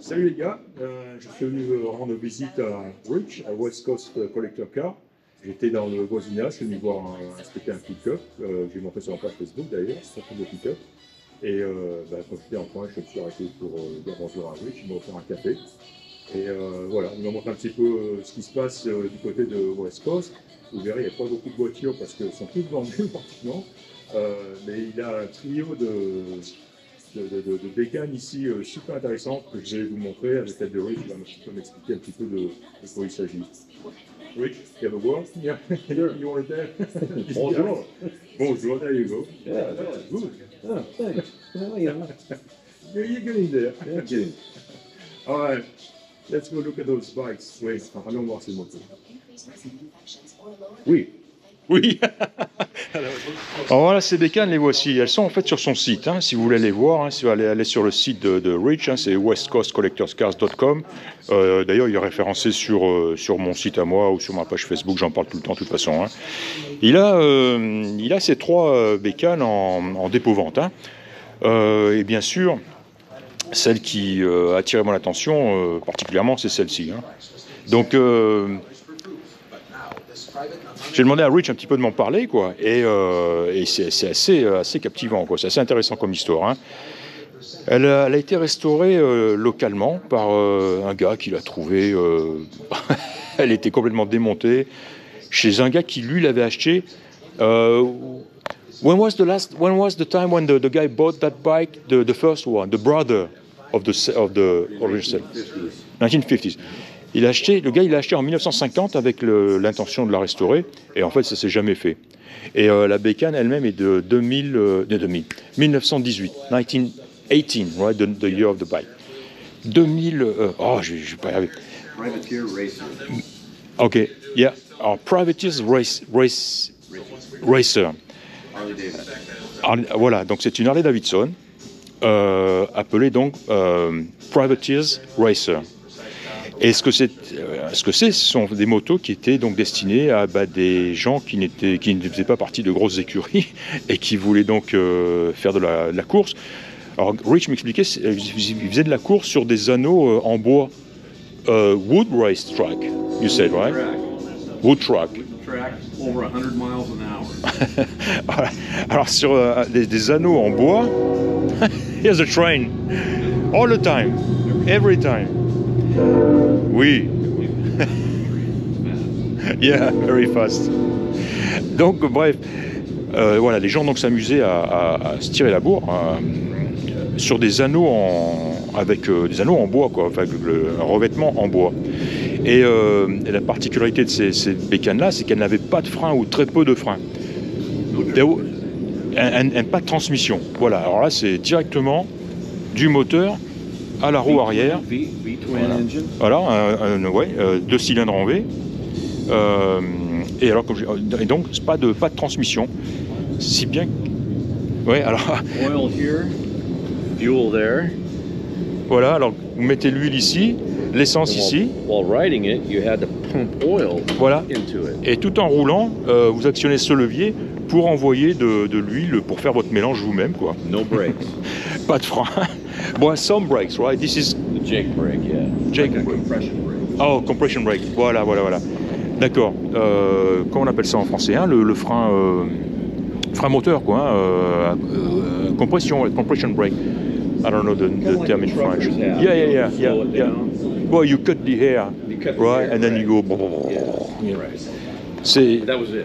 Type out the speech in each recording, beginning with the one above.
Salut les gars, je suis venu rendre visite à Rich, à West Coast Collector Car. J'étais dans le voisinage, je suis venu voir inspecter un pick-up, j'ai montré sur ma page Facebook d'ailleurs, c'est un pick-up. Et quand j'étais en coin, je me suis arrêté pour dire bonjour à Rich, il m'a offert un café. Et voilà, il m'a montré un petit peu ce qui se passe du côté de West Coast. Vous verrez, il n'y a pas beaucoup de voitures parce qu'elles sont toutes vendues pratiquement. Mais il a un trio de bécanes ici super intéressantes que je vais vous montrer avec l'aide de Rich. Il va m'expliquer un petit peu de quoi il s'agit. Rich, you have a word? Yeah, you want it there? Bonjour. Bonjour, there you go. Yeah, Good. oh, thanks. Well, you know, You're getting there. yeah, kidding. All right, let's go look at those bikes. Oui, allons voir ces motos. Oui. Oui. Alors voilà, ces bécanes, les voici. Elles sont en fait sur son site. Hein, si vous voulez les voir, hein, si vous allez aller sur le site de Rich, hein, c'est westcoastcollectorscars.com. D'ailleurs, il est référencé sur mon site à moi ou sur ma page Facebook. J'en parle tout le temps, de toute façon. Hein. Il a ces trois bécanes en dépôt-vente. Hein. Et bien sûr, celle qui a attiré mon attention particulièrement, c'est celle-ci. Hein. Donc, j'ai demandé à Rich un petit peu de m'en parler, quoi, et c'est assez captivant, quoi. C'est assez intéressant comme histoire. Hein. Elle a été restaurée localement par un gars qui l'a trouvée. Elle était complètement démontée chez un gars qui lui l'avait achetée. When was the time when the guy bought that bike, the first one, the brother of the original? 1950s. Le gars, il l'a acheté en 1950 avec l'intention de la restaurer, et en fait, ça s'est jamais fait. Et la bécane elle-même est de 1918, 1918, right, the year of the bike. 2000, je vais pas y arriver. Privateer Racer. Ok, yeah, alors Privateers Racer. Harley Davidson. Voilà, donc c'est une Harley Davidson, appelée donc Privateers Racer. Et ce que sont des motos qui étaient donc destinées à des gens qui ne faisaient pas partie de grosses écuries et qui voulaient donc faire de la course. Alors Rich m'expliquait, il faisait de la course sur des anneaux en bois. Wood race track, you said, right? Wood track. Track over 100 miles an hour. Alors sur des anneaux en bois, here's a train, all the time, every time. Oui. Yeah, very fast. Donc, bref, voilà, les gens donc s'amusaient à se tirer la bourre sur des anneaux avec des anneaux en bois, quoi, enfin, un revêtement en bois. Et la particularité de ces bécanes-là, c'est qu'elles n'avaient pas de frein ou très peu de frein. Et pas de transmission. Voilà, alors là, c'est directement du moteur à la roue arrière. Voilà, deux cylindres en V. Et alors, et donc, pas de transmission. Si bien que... Ouais, alors... Oil here, fuel there. Voilà, alors vous mettez l'huile ici, l'essence ici. While riding it, you had to pump oil Voilà. into it. Et tout en roulant, vous actionnez ce levier pour envoyer de l'huile pour faire votre mélange vous-même, quoi. No brakes. Pas de frein. Bon, some brakes, right? This is The Jake brake, yeah. Jake Like a brake. compression brake. oh, compression brake. Voilà. D'accord. Comment on appelle ça en français, hein, le frein moteur, quoi. Hein, compression brake. I don't know the like term the in French. truckers have. Yeah. Slow it down. Well, you cut the hair, You cut the right, hair, and then right. you go. Yeah, right. C'est That was it.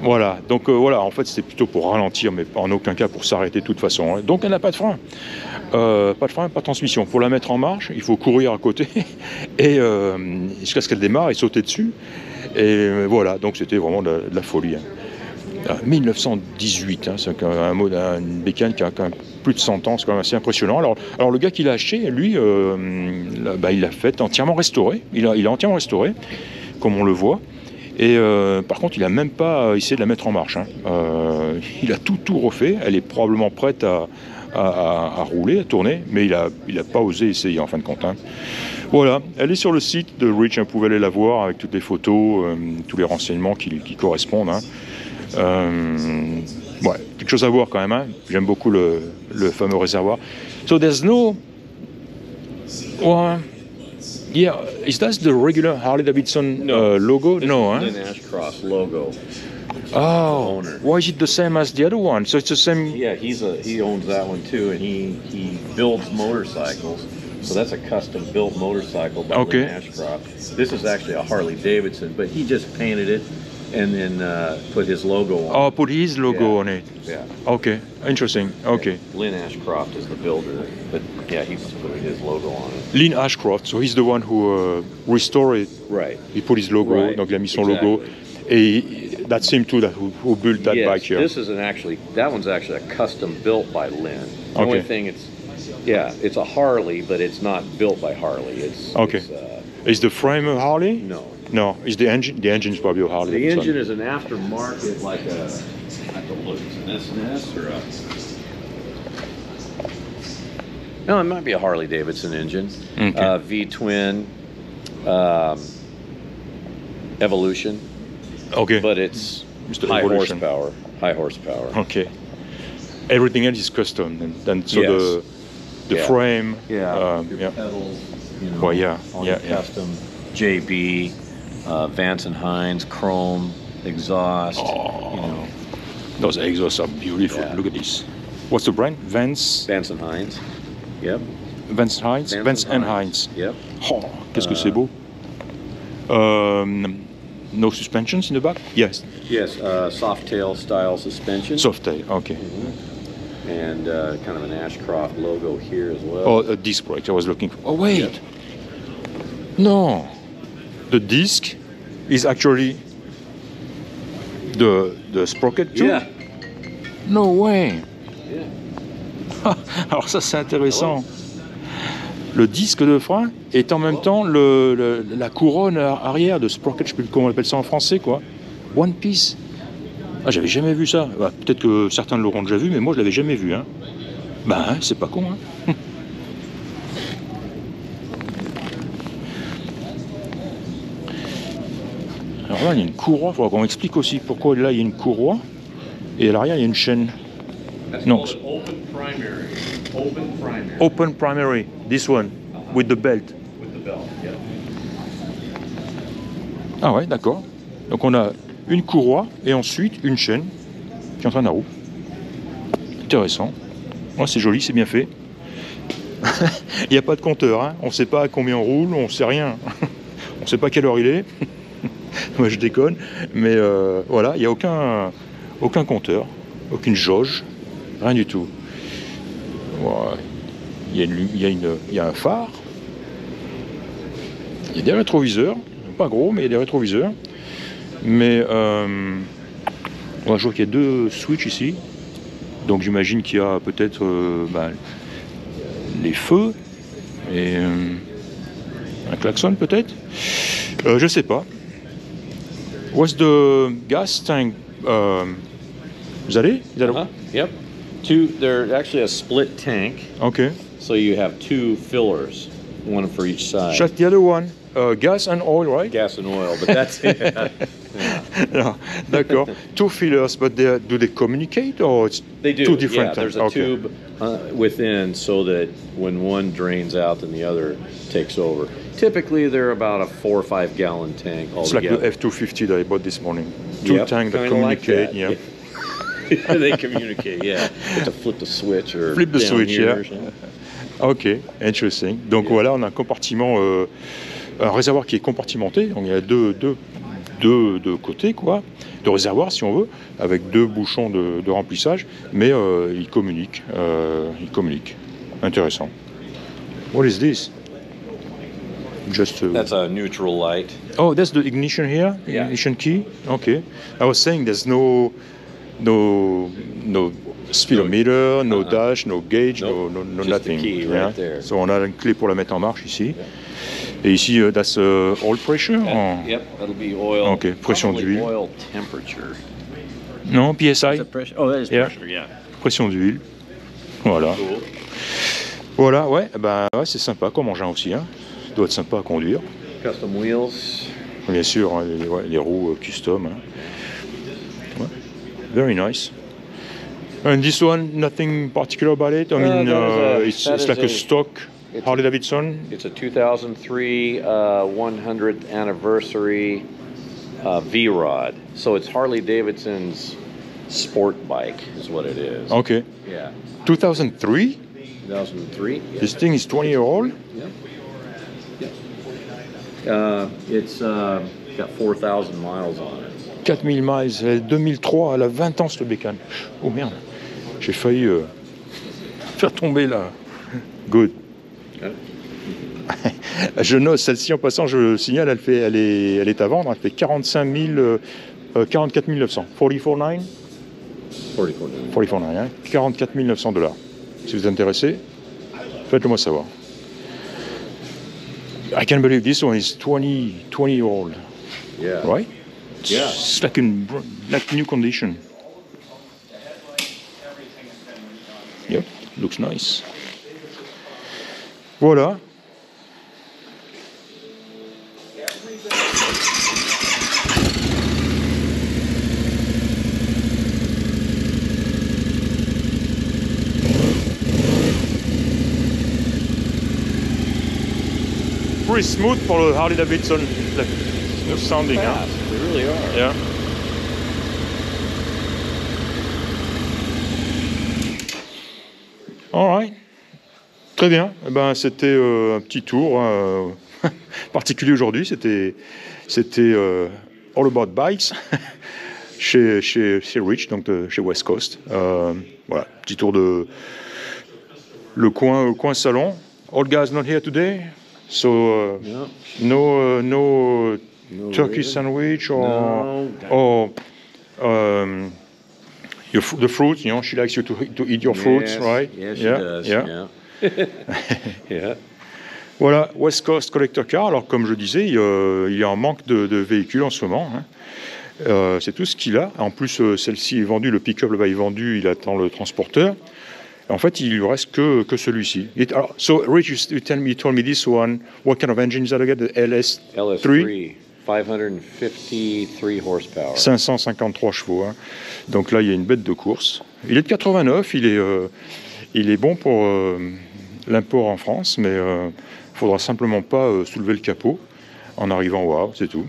voilà. Donc voilà. En fait, c'était plutôt pour ralentir, mais en aucun cas pour s'arrêter de toute façon. Hein. Donc elle n'a pas de frein. Pas de frein, pas de transmission. Pour la mettre en marche, il faut courir à côté et jusqu'à ce qu'elle démarre et sauter dessus. Et voilà. Donc c'était vraiment de la folie. Hein. 1918, hein, c'est une bécane qui a quand même plus de 100 ans, c'est quand même assez impressionnant. Alors le gars qui l'a acheté, lui, il l'a fait entièrement restauré. Il a entièrement restauré, comme on le voit. Et par contre, il n'a même pas essayé de la mettre en marche. Hein. Il a tout refait. Elle est probablement prête à rouler, à tourner, mais il a pas osé essayer en fin de compte. Hein. Voilà, elle est sur le site de Rich, hein, vous pouvez aller la voir avec toutes les photos, tous les renseignements qui correspondent. Hein. Ouais, quelque chose à voir quand même. Hein. J'aime beaucoup le fameux réservoir. So there's no Well, yeah, is that the regular Harley Davidson logo? This No, is huh? Lynn Ashcroft's logo. Oh, owner. why is it the same as the other one? So it's the same. Yeah, he owns that one too, and he builds motorcycles. So that's a custom built motorcycle by Okay. Lynn Ashcroft. This is actually a Harley Davidson, but he just painted it and then put his logo on. Oh, put his logo Yeah. on it. Yeah. Okay, interesting. Okay. Lynn Ashcroft is the builder, but yeah, he just put his logo on it. Lynn Ashcroft, so he's the one who restored it. Right. Il put his logo, Right, donc il a mis son logo. Et that's him too who built that Yes, bike here. this isn't actually, that one's actually a custom built by Lynn. The only Okay. thing it's a Harley, but it's not built by Harley. It's Okay. Is the frame a Harley? No. No, is the engine? The engine is probably a Harley. The Davidson. engine is an aftermarket, like a, I have to look, it's an S&S or a, no, it might be a Harley Davidson engine. Okay. V-twin, Evolution, Okay. but it's Mr. high Evolution. horsepower. Okay. Everything else is custom, and then so Yes. the Yeah. frame. Yeah, your Yeah. pedals, you know, Well, yeah, all yeah, your yeah. custom JB, Vance and Hines, chrome, exhaust, you know, Those exhausts are beautiful. Yeah. Look at this. What's the brand? Vance Vance and Hines. Yep. Vance Hines. Vance and Hines. Yep. Oh, qu'est-ce que c'est beau. No suspensions in the back? Yes. Yes, soft tail style suspension. Soft tail. Okay. And kind of an Ashcroft logo here as well. Oh, a disc brake. I was looking for. Oh, wait. Yep. No. The disc is actually the sprocket too? Yeah. No way. Yeah. Alors ça c'est intéressant. Le disque de frein est en même temps la couronne arrière de sprocket, je sais plus comment on appelle ça en français quoi. One piece. Ah j'avais jamais vu ça. Bah, peut-être que certains l'auront déjà vu, mais moi je l'avais jamais vu. Hein. Bah hein, c'est pas con. Hein. Alors là il y a une courroie, il faudra qu'on m'explique aussi pourquoi là il y a une courroie et à l'arrière il y a une chaîne. That's No. called an open primary. Open primary. Open primary, this one, with the belt. With the belt. Yeah. Ah ouais, d'accord. Donc on a une courroie et ensuite une chaîne qui entraîne la roue. Intéressant. Ouais, c'est joli, c'est bien fait. Il n'y a pas de compteur, hein. On ne sait pas à combien on roule, on ne sait rien. On ne sait pas quelle heure il est. Moi je déconne. Mais voilà, il n'y a aucun compteur, aucune jauge, rien du tout. Ouais. Il y a un phare. Il y a des rétroviseurs. Pas gros, mais il y a des rétroviseurs. Mais je vois qu'il y a deux switches ici. Donc j'imagine qu'il y a peut-être les feux et un klaxon peut-être. Je sais pas. What's the gas tank? Vous allez? Yep. They're actually a split tank, Okay. so you have two fillers, one for each side. Just the other one. Gas and oil, right? Gas and oil, but that's it. No, d'accord. Two fillers, but do they communicate or it's They do. two different Yeah, there's tanks? a Okay. tube within so that when one drains out, then the other takes over. Typically, they're about a 4 or 5 gallon tank It's like the altogether. F-250 that I bought this morning. Two Yep, tanks that kinda like communicate. that. Yeah. They communicate. Yeah, you have to flip the switch or Flip the down switch, here yeah. or something. Ok, interesting. Donc voilà, on a un compartiment, un réservoir qui est compartimenté. Donc il y a deux côtés, quoi, de réservoir si on veut, avec deux bouchons de remplissage, mais ils communiquent. Intéressant. What is this? Just. That's a neutral light. Oh, that's the ignition here. Yeah. Ignition key. Okay. I was saying there's no speedometer, no dash, no gauge, Nope. no Just the nothing. key right there. So on a une clé pour la mettre en marche ici. Et ici, that's oil pressure. Oh. Yep, that'll be oil. Okay, pression probably d'huile. Oil temperature. Non, PSI. Is that pressure? Oh, that is Yeah. pressure. Yeah. Pression d'huile. Voilà. Cool. Voilà, ouais, ben ouais, c'est sympa comme engin aussi. Hein. Ça doit être sympa à conduire. Custom wheels. Bien sûr, hein, les roues custom. Hein. Ouais. Very nice. And this one, nothing particular about it. I mean, that it's is like a a- stock Harley Davidson. It's a 2003 100th anniversary V-Rod. So it's Harley Davidson's sport bike is what it is. Okay. Yeah. 2003? 2003. Yeah. This thing is 20-year-old? Yeah. It's got 4,000 miles on it. 4000 miles, 2003, elle a 20 ans cette bécane. Oh merde, j'ai failli faire tomber là. Good. Je note celle-ci en passant, je le signale, elle est à vendre, elle fait 44 900. 44,9 44,9, hein, 44 900 $. Si vous êtes intéressé, faites-le moi savoir. I can't believe this one is 20-year-old. Yeah. Right? Yeah. It's like new condition. Yep, looks nice. Voilà. Pretty smooth for the Harley Davidson. Smooth sounding, huh? They really are. Yeah. All right. Très bien. Eh ben, c'était un petit tour particulier aujourd'hui. C'était All About Bikes chez Rich, donc chez West Coast. Voilà, petit tour de le coin salon. All guys not here today, so no turkey sandwich or the fruits. You know, she likes you to eat your fruits, right? Yes, she does. Yeah. Yeah. Voilà, West Coast Collector Car. Alors, comme je disais, il y a un manque de véhicules en ce moment. Hein. C'est tout ce qu'il a. En plus, celle-ci est vendue, le pick-up là-bas est vendu, il attend le transporteur. En fait, il lui reste que celui-ci. So, Rich, you told me this one. What kind of engine is that again? The LS3, 553 horsepower. 553 chevaux. Hein. Donc là, il y a une bête de course. Il est de 89. Il est bon pour l'import en France, mais il faudra simplement pas soulever le capot en arrivant au Havre, c'est tout.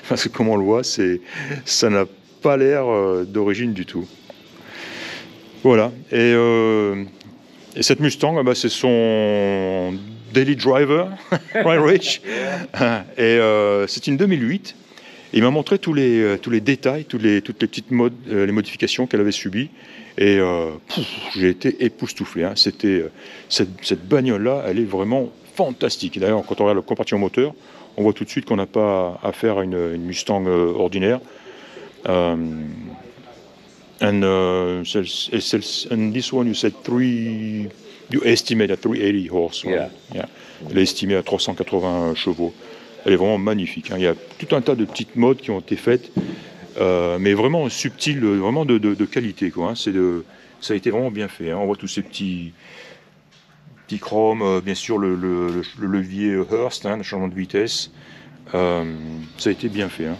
Parce que comme on le voit, ça n'a pas l'air d'origine du tout. Voilà. Et cette Mustang, c'est son daily driver, right, Rich? Et c'est une 2008. Il m'a montré tous les détails, toutes les petites les modifications qu'elle avait subies. Et j'ai été époustouflé. Hein. Cette bagnole-là, elle est vraiment fantastique. D'ailleurs, quand on regarde le compartiment moteur, on voit tout de suite qu'on n'a pas affaire à une Mustang ordinaire. And this one, you said you estimate at 380 horse. Right? Yeah. Elle est estimée à 380 chevaux. Elle est vraiment magnifique. Hein. Il y a tout un tas de petites modes qui ont été faites, mais vraiment subtiles, vraiment de qualité. Quoi, hein. Ça a été vraiment bien fait. Hein. On voit tous ces petits chromes, bien sûr le levier Hurst, hein, le changement de vitesse. Ça a été bien fait. Hein.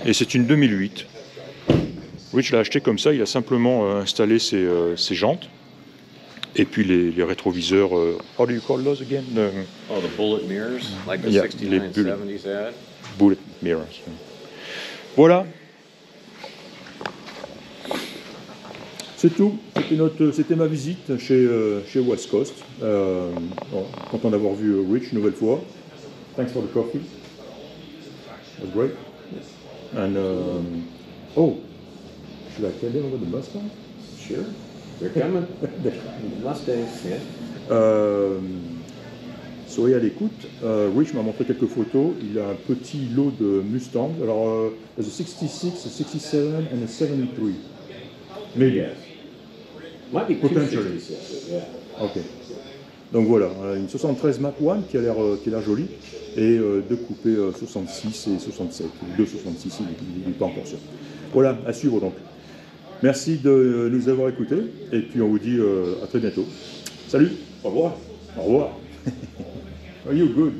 Et c'est une 2008. Rich l'a acheté comme ça, il a simplement installé ses jantes. Et puis les rétroviseurs, how do you call those again? The bullet mirrors, like the 69 70s had. Bullet mirrors. Voilà. C'est tout. C'était ma visite chez West Coast. Content d'avoir vu Rich une nouvelle fois. Thanks for the coffee. It was great. And should I tell them about the Mustang? Sure. They're coming. Mustangs, yeah. Soyez à l'écoute. Rich m'a montré quelques photos. Il a un petit lot de Mustang. Alors, there's a 66, a 67 and a 73. Maybe. Yes. Might be potentially. Yeah. Ok. Donc voilà, une 73 Mach 1 qui a l'air jolie et deux coupés 66 et 67. Deux 66, il n'est pas encore sûr. Voilà, à suivre donc. Merci de nous avoir écoutés et puis on vous dit à très bientôt. Salut. Au revoir. Au revoir. Are you good?